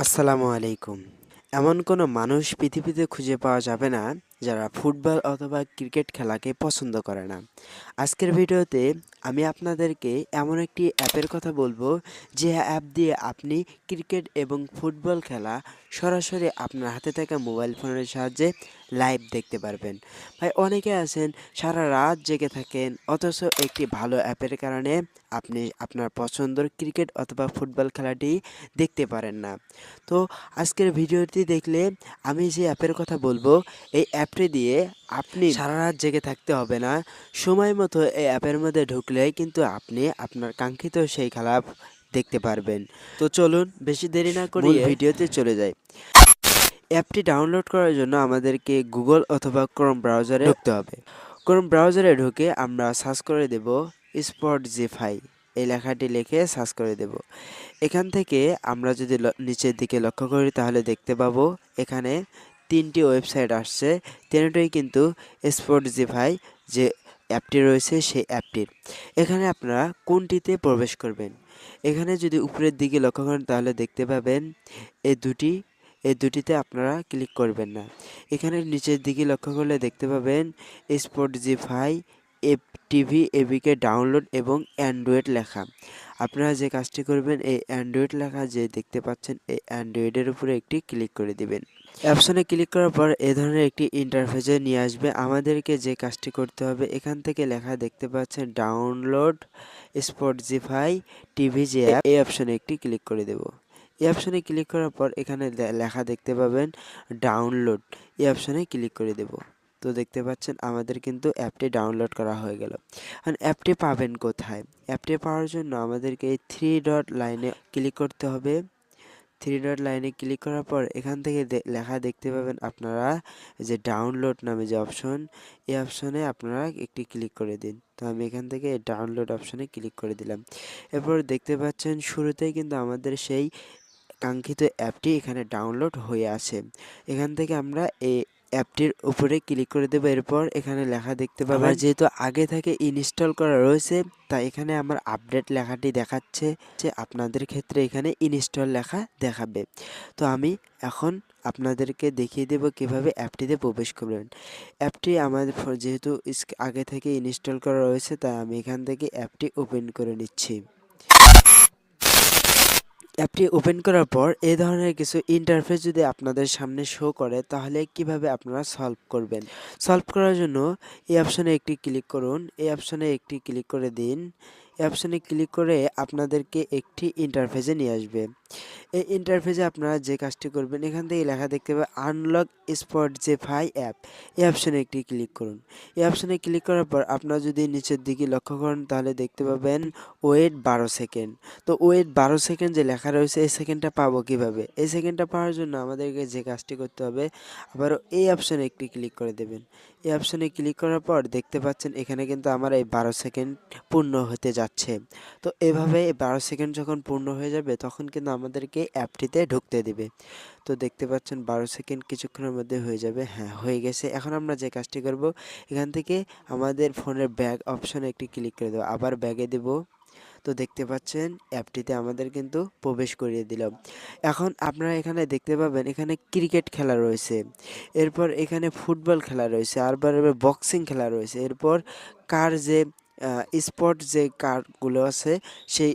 আসসালামু আলাইকুম। এমন কোনো মানুষ পৃথিবীতে খুঁজে পাওয়া যাবে না যারা ফুটবল অথবা ক্রিকেট খেলাকে পছন্দ করে না। আজকের ভিডিওতে আমি আপনাদেরকে এমন একটি অ্যাপের কথা বলবো, যে অ্যাপ দিয়ে আপনি ক্রিকেট এবং ফুটবল খেলা সরাসরি আপনার হাতে থাকা মোবাইল ফোনের সাহায্যে লাইভ দেখতে পারবেন। ভাই, অনেকে আছেন সারা রাত জেগে থাকেন, অথচ একটি ভালো অ্যাপের কারণে আপনি আপনার পছন্দের ক্রিকেট অথবা ফুটবল খেলাটি দেখতে পারেন না। তো আজকের ভিডিওটি দেখলে আমি যে অ্যাপের কথা বলবো, এই অ্যাপটি দিয়ে আপনি সারা রাত জেগে থাকতে হবে না। সময় মতো এই অ্যাপের মধ্যে ঢুকলেই কিন্তু আপনি আপনার কাঙ্ক্ষিত সেই খেলা দেখতে পারবেন। তো চলুন বেশি দেরি না করে মূল ভিডিওতে চলে যাই। অ্যাপটি ডাউনলোড করার জন্য আমাদেরকে গুগল অথবা ক্রোম ব্রাউজারে ঢুকতে হবে। ক্রোম ব্রাউজারে ঢুকে আমরা সার্চ করে দেব স্পটিফাই, এই লেখাটি লিখে সার্চ করে দেব। এখান থেকে আমরা যদি নিচের দিকে লক্ষ্য করি তাহলে দেখতে পাবো এখানে ৩টি ওয়েবসাইট আসছে। ৩টোই কিন্তু স্পটিফাই যে অ্যাপটি রয়েছে সেই অ্যাপটির। এখানে আপনারা কোনটিতে প্রবেশ করবেন? এখানে যদি উপরের দিকে লক্ষ্য করেন তাহলে দেখতে পাবেন এই দুটিতে আপনারা ক্লিক করবেন না। এখানে নিচের দিকে লক্ষ্য করলে দেখতে পাবেন স্পটিফাই টিভি এবিকে ডাউনলোড এবং অ্যান্ড্রয়েড লেখা। আপনারা যে কাজটি করবেন, এই অ্যান্ড্রয়েড লেখা যে দেখতে পাচ্ছেন এই অ্যান্ড্রয়েডের উপরে একটি ক্লিক করে দিবেন। অপশনে ক্লিক করার পর এ ধরনের একটি ইন্টারফেসে নিয়ে আসবে। আমাদেরকে যে কাজটি করতে হবে, এখান থেকে লেখা দেখতে পাচ্ছেন ডাউনলোড স্পটিফাই টিভি যে অ্যাপ, এই অপশনে একটি ক্লিক করে দেব। এই অপশনে ক্লিক করার পর এখানে লেখা দেখতে পাবেন ডাউনলোড, এই অপশনে ক্লিক করে দেব। তো দেখতে পাচ্ছেন আমাদের কিন্তু অ্যাপটি ডাউনলোড করা হয়ে গেল। এখন অ্যাপটি পাবেন কোথায়? অ্যাপটি পাওয়ার জন্য আমাদেরকে এই 3 ডট লাইনে ক্লিক করতে হবে। 3 ডট লাইনে ক্লিক করার পর এখান থেকে লেখা দেখতে পাবেন আপনারা যে ডাউনলোড নামে যে অপশন, এই অপশনে আপনারা একটি ক্লিক করে দিন। তো আমি এখান থেকে ডাউনলোড অপশনে ক্লিক করে দিলাম। এরপর দেখতে পাচ্ছেন শুরুতেই কিন্তু আমাদের সেই কাঙ্ক্ষিত অ্যাপটি এখানে ডাউনলোড হয়ে আছে। এখান থেকে আমরা এই অ্যাপটির উপরে ক্লিক করে দেবো। এরপর এখানে লেখা দেখতে পাবেন, আমার যেহেতু আগে থেকে ইনস্টল করা রয়েছে তাই এখানে আমার আপডেট লেখাটি দেখাচ্ছে, যে আপনাদের ক্ষেত্রে এখানে ইনস্টল লেখা দেখাবে। তো আমি এখন আপনাদেরকে দেখিয়ে দেব কিভাবে অ্যাপটিতে প্রবেশ করবেন। অ্যাপটি আমাদের যেহেতু আগে থেকে ইনস্টল করা রয়েছে তাই আমি এখান থেকে অ্যাপটি ওপেন করে নিচ্ছি। অ্যাপটি ওপেন করার পর এই ধরনের কিছু ইন্টারফেস যদি আপনাদের সামনে শো করে তাহলে কিভাবে আপনারা সলভ করবেন? সলভ করার জন্য এই অপশনে একটি ক্লিক করুন। এই অপশনে একটি ক্লিক করে দিন। এই অপশনে ক্লিক করে আপনাদেরকে একটি ইন্টারফেসে নিয়ে আসবে। এই ইন্টারফেসে আপনারা যে কাজটি করবেন, এখান থেকে লেখা দেখতে পাবেন আনলক স্পটিফাই অ্যাপ, এই অপশনে একটি ক্লিক করুন। এই অপশনে ক্লিক করার পর আপনারা যদি নিচের দিকে লক্ষ্য করেন তাহলে দেখতে পাবেন ওয়েট 12 সেকেন্ড। তো ওয়েট 12 সেকেন্ড যে লেখা রয়েছে এই সেকেন্ডটা পাবো কিভাবে? এই সেকেন্ডটা পাওয়ার জন্য আমাদেরকে যে কাজটি করতে হবে, আবারও এই অপশনে একটি ক্লিক করে দেবেন। এই অপশনে ক্লিক করার পর দেখতে পাচ্ছেন এখানে কিন্তু আমার এই 12 সেকেন্ড পূর্ণ হতে যাচ্ছে। তো এভাবে 12 সেকেন্ড যখন পূর্ণ হয়ে যাবে তখন কিন্তু আমাদেরকে অ্যাপটিতে ঢুকতে দিবে। তো দেখতে পাচ্ছেন 12 সেকেন্ড কিছুক্ষণের মধ্যে হয়ে যাবে। হ্যাঁ, হয়ে গেছে। এখন আমরা যে কাজটি করব, এখান থেকে আমাদের ফোনের ব্যাক অপশনে একটি ক্লিক করে দেবো, আবার ব্যাগে দেব। তো দেখতে পাচ্ছেন অ্যাপটিতে আমাদের কিন্তু প্রবেশ করিয়ে দিলাম। এখন আপনারা এখানে দেখতে পাবেন এখানে ক্রিকেট খেলা রয়েছে, এরপর এখানে ফুটবল খেলা রয়েছে, আবার বক্সিং খেলা রয়েছে, এরপর কার যে স্পোর্ট যে কারগুলো আছে সেই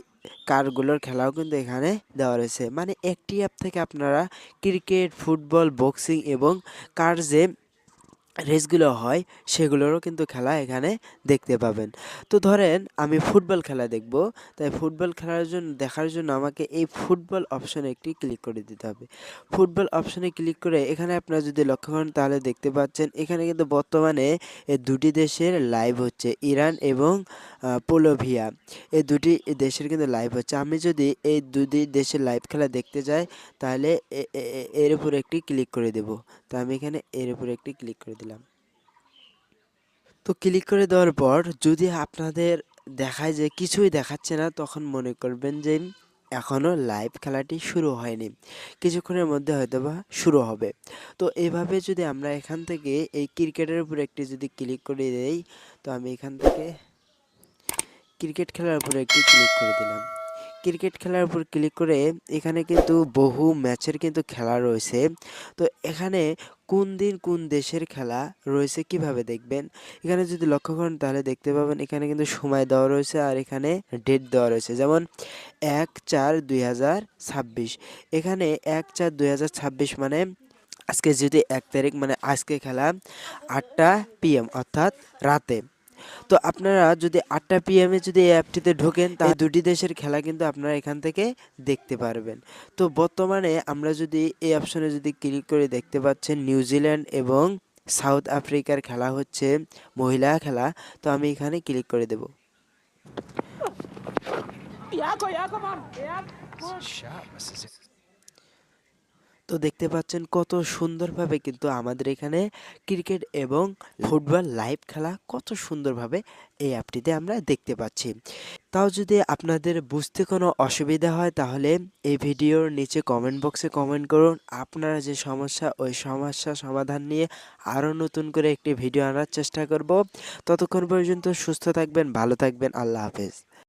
কারগুলোর খেলাও কিন্তু এখানে দেওয়া রয়েছে। মানে একটি অ্যাপ থেকে আপনারা ক্রিকেট, ফুটবল, বক্সিং এবং কার যে রেসগুলো হয় সেগুলোরও কিন্তু খেলা এখানে দেখতে পাবেন। তো ধরেন আমি ফুটবল খেলা দেখব, তাই ফুটবল খেলার জন্য দেখার জন্য আমাকে এই ফুটবল অপশনে একটি ক্লিক করে দিতে হবে। ফুটবল অপশনে ক্লিক করে এখানে আপনারা যদি লক্ষ্য করেন তাহলে দেখতে পাচ্ছেন এখানে কিন্তু বর্তমানে এই দুটি দেশের লাইভ হচ্ছে, ইরান এবং পোলোভিয়া, এই দুটি দেশের কিন্তু লাইভ হচ্ছে। আমি যদি এই দুটি দেশের লাইভ খেলা দেখতে যাই তাহলে এর উপর একটি ক্লিক করে দেব। তো আমি এখানে এর উপরে একটি ক্লিক করে দিলাম। তো ক্লিক করে দেওয়ার পর যদি আপনাদের দেখায় যে কিছুই দেখাচ্ছে না, তখন মনে করবেন যে এখনও লাইভ খেলাটি শুরু হয়নি, কিছুক্ষণের মধ্যে হয়তোবা শুরু হবে। তো এভাবে যদি আমরা এখান থেকে এই ক্রিকেটের উপর একটি যদি ক্লিক করে দেই, তো আমি এখান থেকে ক্রিকেট খেলার উপরে একটি ক্লিক করে দিলাম। ক্রিকেট খেলার উপর ক্লিক করে এখানে কিন্তু বহু ম্যাচের কিন্তু খেলা রয়েছে। তো এখানে কোন দিন কোন দেশের খেলা রয়েছে কিভাবে দেখবেন? এখানে যদি লক্ষ্য করেন তাহলে দেখতে পাবেন এখানে কিন্তু সময় দেওয়া রয়েছে আর এখানে ডেট দেওয়া রয়েছে। যেমন ১/৪/২০২৬ এখানে ১/৪/২০২৬ মানে আজকে যদি ১ তারিখ মানে আজকে খেলা ৮টা PM অর্থাৎ রাতে। তো আপনারা যদি ৮টা PM এ যদি এই অ্যাপটিতে ঢোকেন এই দুটি দেশের খেলা কিন্তু আপনারা এখান থেকে দেখতে পারবেন। তো বর্তমানে আমরা যদি এই অপশনে যদি ক্লিক করে দেখতে পাচ্ছেন নিউজিল্যান্ড এবং সাউথ আফ্রিকার খেলা হচ্ছে মহিলা খেলা। তো আমি এখানে ক্লিক করে দেব। তো দেখতে পাচ্ছেন কত সুন্দরভাবে কিন্তু আমাদের এখানে ক্রিকেট এবং ফুটবল লাইভ খেলা কত সুন্দরভাবে এই অ্যাপটিতে আমরা দেখতে পাচ্ছি। তাও যদি আপনাদের বুঝতে কোনো অসুবিধা হয় তাহলে এই ভিডিওর নিচে কমেন্ট বক্সে কমেন্ট করুন। আপনারা যে সমস্যা ওই সমস্যা সমাধান নিয়ে আরও নতুন করে একটি ভিডিও আনার চেষ্টা করব। ততক্ষণ পর্যন্ত সুস্থ থাকবেন, ভালো থাকবেন। আল্লাহ হাফেজ।